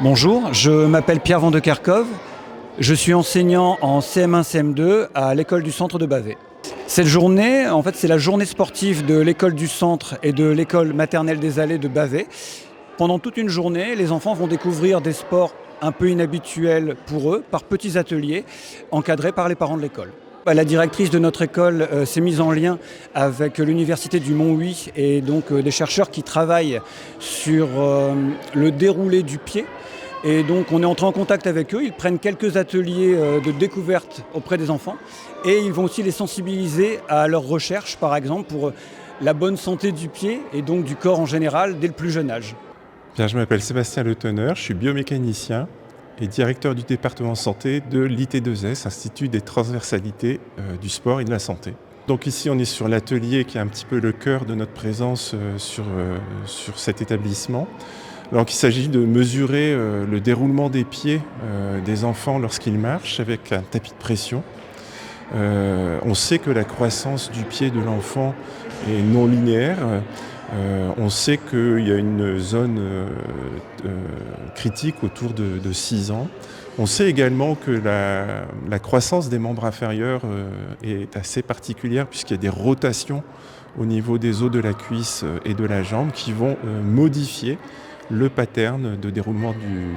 Bonjour, je m'appelle Pierre Van de Kerkhove. Je suis enseignant en CM1, CM2 à l'école du centre de Bavay. Cette journée, en fait, c'est la journée sportive de l'école du centre et de l'école maternelle des Allées de Bavay. Pendant toute une journée, les enfants vont découvrir des sports un peu inhabituels pour eux, par petits ateliers, encadrés par les parents de l'école. La directrice de notre école s'est mise en lien avec l'université du Mont-Huy et donc des chercheurs qui travaillent sur le déroulé du pied. Et donc on est entré en contact avec eux, ils prennent quelques ateliers de découverte auprès des enfants et ils vont aussi les sensibiliser à leurs recherches, par exemple, pour la bonne santé du pied et donc du corps en général dès le plus jeune âge. Bien, je m'appelle Sébastien Le Teneur, je suis biomécanicien et directeur du département santé de l'IT2S, Institut des transversalités du sport et de la santé. Donc ici, on est sur l'atelier qui est un petit peu le cœur de notre présence sur cet établissement. Donc il s'agit de mesurer le déroulement des pieds des enfants lorsqu'ils marchent avec un tapis de pression. On sait que la croissance du pied de l'enfant est non linéaire. On sait qu'il y a une zone critique autour de 6 ans. On sait également que la croissance des membres inférieurs est assez particulière puisqu'il y a des rotations au niveau des os de la cuisse et de la jambe qui vont modifier le pattern de déroulement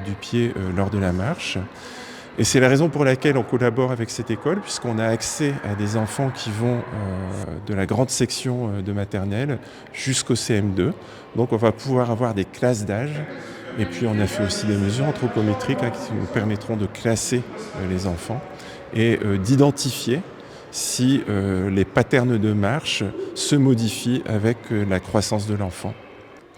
du pied lors de la marche. Et c'est la raison pour laquelle on collabore avec cette école, puisqu'on a accès à des enfants qui vont de la grande section de maternelle jusqu'au CM2. Donc on va pouvoir avoir des classes d'âge. Et puis on a fait aussi des mesures anthropométriques qui nous permettront de classer les enfants et d'identifier si les patterns de marche se modifient avec la croissance de l'enfant.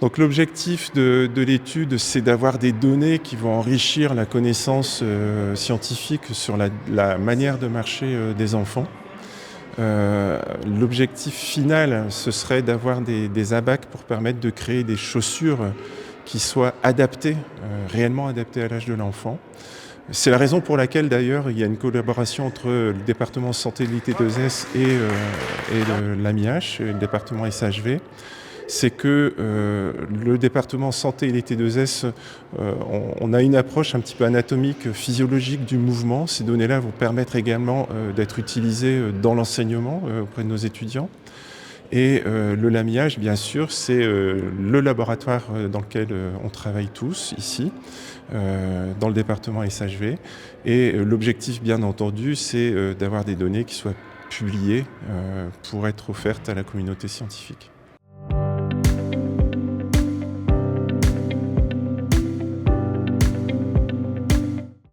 Donc l'objectif de l'étude, c'est d'avoir des données qui vont enrichir la connaissance scientifique sur la manière de marcher des enfants. L'objectif final, ce serait d'avoir des abacs pour permettre de créer des chaussures qui soient adaptées, réellement adaptées à l'âge de l'enfant. C'est la raison pour laquelle d'ailleurs il y a une collaboration entre le département santé de l'IT2S et l'AMIH, le département SHV. C'est que le département santé et l'IT2S, on a une approche un petit peu anatomique, physiologique du mouvement. Ces données-là vont permettre également d'être utilisées dans l'enseignement auprès de nos étudiants. Et le LAMIH, bien sûr, c'est le laboratoire dans lequel on travaille tous ici, dans le département SHV. Et l'objectif, bien entendu, c'est d'avoir des données qui soient publiées pour être offertes à la communauté scientifique.